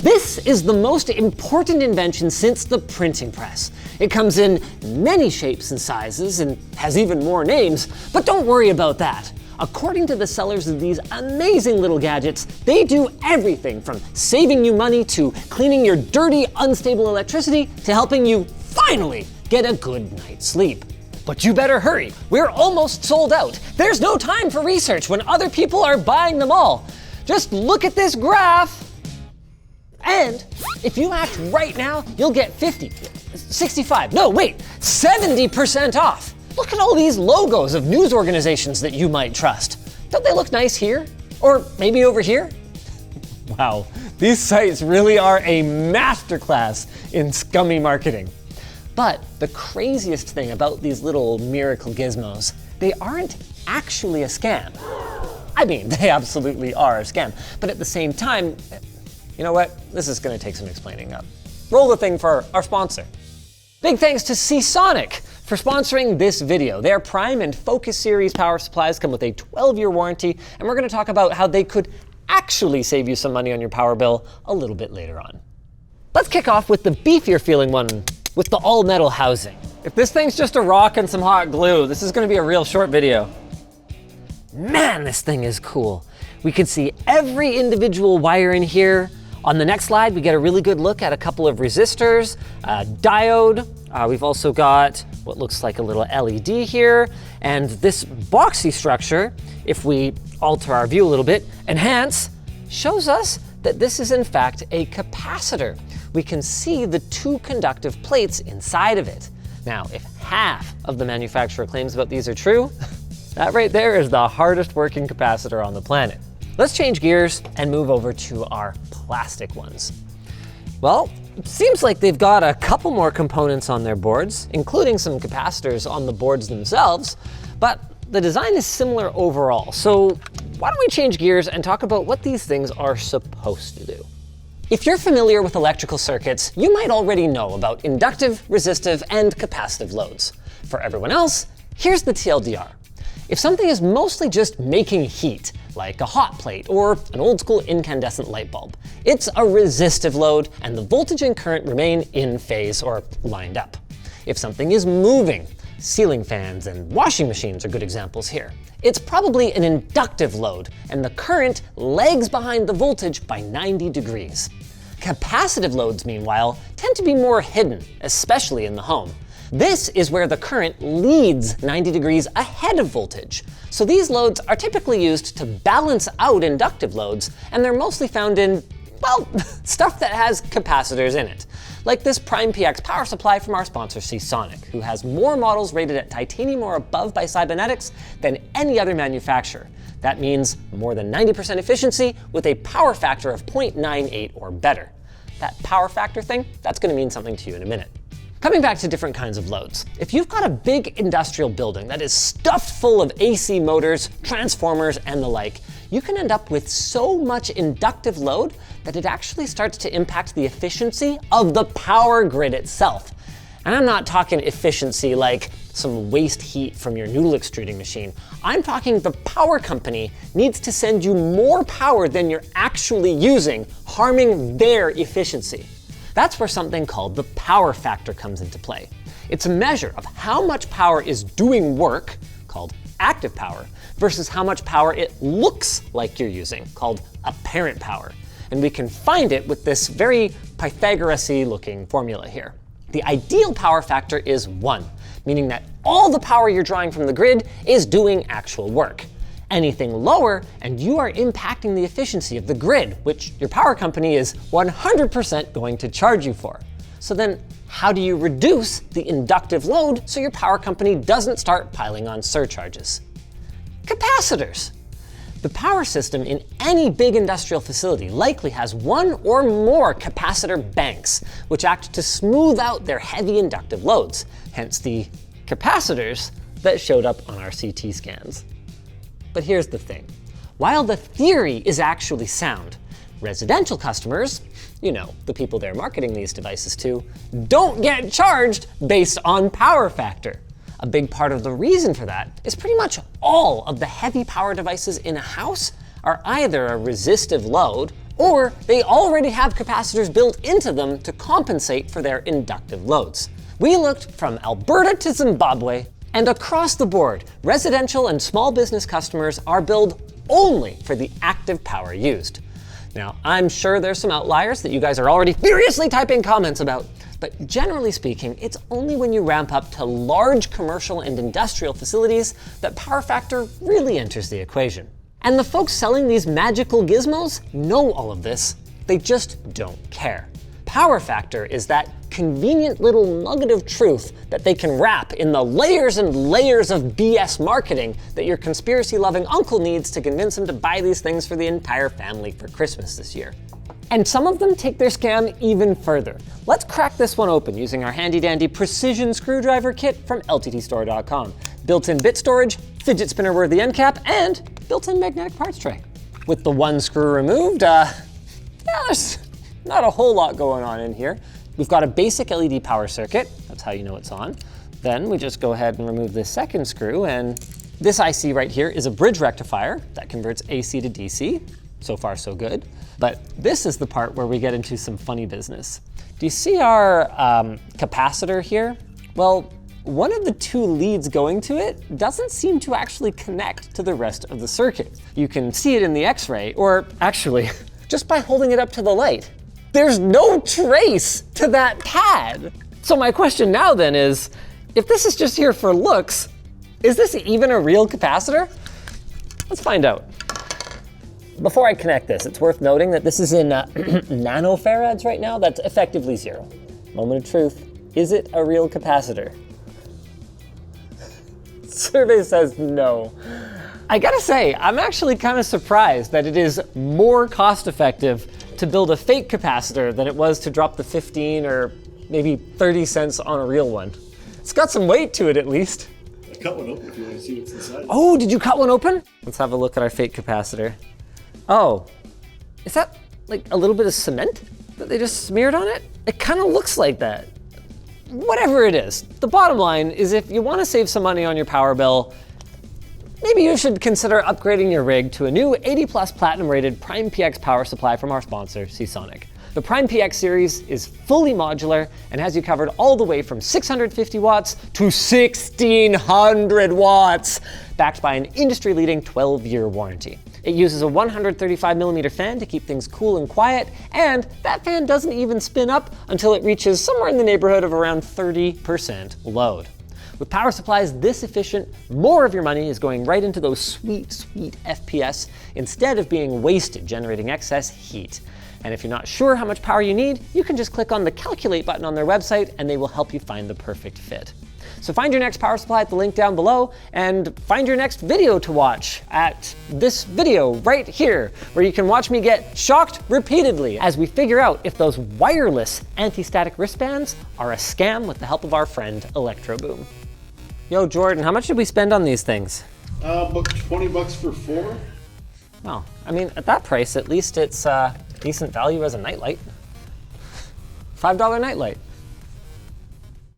This is the most important invention since the printing press. It comes in many shapes and sizes and has even more names, but don't worry about that. According to the sellers of these amazing little gadgets, they do everything from saving you money to cleaning your dirty, unstable electricity to helping you finally get a good night's sleep. But you better hurry, we're almost sold out. There's no time for research when other people are buying them all. Just look at this graph. And if you act right now, you'll get 70% off. Look at all these logos of news organizations that you might trust. Don't they look nice here? Or maybe over here? Wow, these sites really are a masterclass in scummy marketing. But the craziest thing about these little miracle gizmos, they aren't actually a scam. I mean, they absolutely are a scam, but at the same time, you know what? This is going to take some explaining up. Roll the thing for our sponsor. Big thanks to Seasonic for sponsoring this video. Their Prime and Focus series power supplies come with a 12-year warranty, and we're going to talk about how they could actually save you some money on your power bill a little bit later on. Let's kick off with the beefier feeling one, with the all-metal housing. If this thing's just a rock and some hot glue, this is going to be a real short video. Man, this thing is cool. We can see every individual wire in here. On the next slide, we get a really good look at a couple of resistors, a diode. We've also got what looks like a little LED here. And this boxy structure, if we alter our view a little bit, enhance, shows us that this is in fact a capacitor. We can see the two conductive plates inside of it. Now, if half of the manufacturer claims about these are true, that right there is the hardest working capacitor on the planet. Let's change gears and move over to our plastic ones. Well, it seems like they've got a couple more components on their boards, including some capacitors on the boards themselves, but the design is similar overall. So why don't we change gears and talk about what these things are supposed to do? If you're familiar with electrical circuits, you might already know about inductive, resistive, and capacitive loads. For everyone else, here's the TLDR. If something is mostly just making heat, like a hot plate or an old school incandescent light bulb, it's a resistive load and the voltage and current remain in phase or lined up. If something is moving, ceiling fans and washing machines are good examples here, it's probably an inductive load and the current lags behind the voltage by 90 degrees. Capacitive loads, meanwhile, tend to be more hidden, especially in the home. This is where the current leads 90 degrees ahead of voltage. So these loads are typically used to balance out inductive loads, and they're mostly found in, well, stuff that has capacitors in it. Like this Prime PX power supply from our sponsor Seasonic, who has more models rated at titanium or above by cybernetics than any other manufacturer. That means more than 90% efficiency with a power factor of 0.98 or better. That power factor thing, that's going to mean something to you in a minute. Coming back to different kinds of loads. If you've got a big industrial building that is stuffed full of AC motors, transformers, and the like, you can end up with so much inductive load that it actually starts to impact the efficiency of the power grid itself. And I'm not talking efficiency like some waste heat from your noodle extruding machine. I'm talking the power company needs to send you more power than you're actually using, harming their efficiency. That's where something called the power factor comes into play. It's a measure of how much power is doing work, called active power, versus how much power it looks like you're using, called apparent power. And we can find it with this very Pythagoras-y looking formula here. The ideal power factor is 1, meaning that all the power you're drawing from the grid is doing actual work. Anything lower, and you are impacting the efficiency of the grid, which your power company is 100% going to charge you for. So then, how do you reduce the inductive load so your power company doesn't start piling on surcharges? Capacitors. The power system in any big industrial facility likely has one or more capacitor banks, which act to smooth out their heavy inductive loads, hence the capacitors that showed up on our CT scans. But here's the thing. While the theory is actually sound, residential customers, you know, the people they're marketing these devices to, don't get charged based on power factor. A big part of the reason for that is pretty much all of the heavy power devices in a house are either a resistive load or they already have capacitors built into them to compensate for their inductive loads. We looked from Alberta to Zimbabwe, and across the board, residential and small business customers are billed only for the active power used. Now, I'm sure there's some outliers that you guys are already furiously typing comments about, but generally speaking, it's only when you ramp up to large commercial and industrial facilities that power factor really enters the equation. And the folks selling these magical gizmos know all of this, they just don't care. Power factor is that convenient little nugget of truth that they can wrap in the layers and layers of BS marketing that your conspiracy-loving uncle needs to convince him to buy these things for the entire family for Christmas this year. And some of them take their scam even further. Let's crack this one open using our handy-dandy precision screwdriver kit from lttstore.com. Built-in bit storage, fidget spinner-worthy end cap, and built-in magnetic parts tray. With the one screw removed, there's not a whole lot going on in here. We've got a basic LED power circuit, that's how you know it's on. Then we just go ahead and remove this second screw, and this IC right here is a bridge rectifier that converts AC to DC. So far, so good. But this is the part where we get into some funny business. Do you see our capacitor here? Well, one of the two leads going to it doesn't seem to actually connect to the rest of the circuit. You can see it in the X-ray, or actually, just by holding it up to the light. There's no trace to that pad. So my question now then is, if this is just here for looks, is this even a real capacitor? Let's find out. Before I connect this, it's worth noting that this is in nanofarads right now. That's effectively 0. Moment of truth. Is it a real capacitor? Survey says no. I gotta say, I'm actually kind of surprised that it is more cost effective to build a fake capacitor than it was to drop the 15 or maybe 30 cents on a real one. It's got some weight to it at least. I cut one open if you want to see what's inside. Oh, did you cut one open? Let's have a look at our fake capacitor. Oh, is that like a little bit of cement that they just smeared on it? It kind of looks like that. Whatever it is, the bottom line is if you want to save some money on your power bill, maybe you should consider upgrading your rig to a new 80+ platinum rated Prime PX power supply from our sponsor, Seasonic. The Prime PX series is fully modular and has you covered all the way from 650 watts to 1600 watts, backed by an industry-leading 12-year warranty. It uses a 135mm fan to keep things cool and quiet, and that fan doesn't even spin up until it reaches somewhere in the neighborhood of around 30% load. With power supplies this efficient, more of your money is going right into those sweet, sweet FPS instead of being wasted generating excess heat. And if you're not sure how much power you need, you can just click on the calculate button on their website and they will help you find the perfect fit. So find your next power supply at the link down below and find your next video to watch at this video right here, where you can watch me get shocked repeatedly as we figure out if those wireless anti-static wristbands are a scam with the help of our friend Electroboom. Yo, Jordan, how much did we spend on these things? About 20 bucks for 4. Well, I mean, at that price, at least it's decent value as a nightlight. $5 nightlight.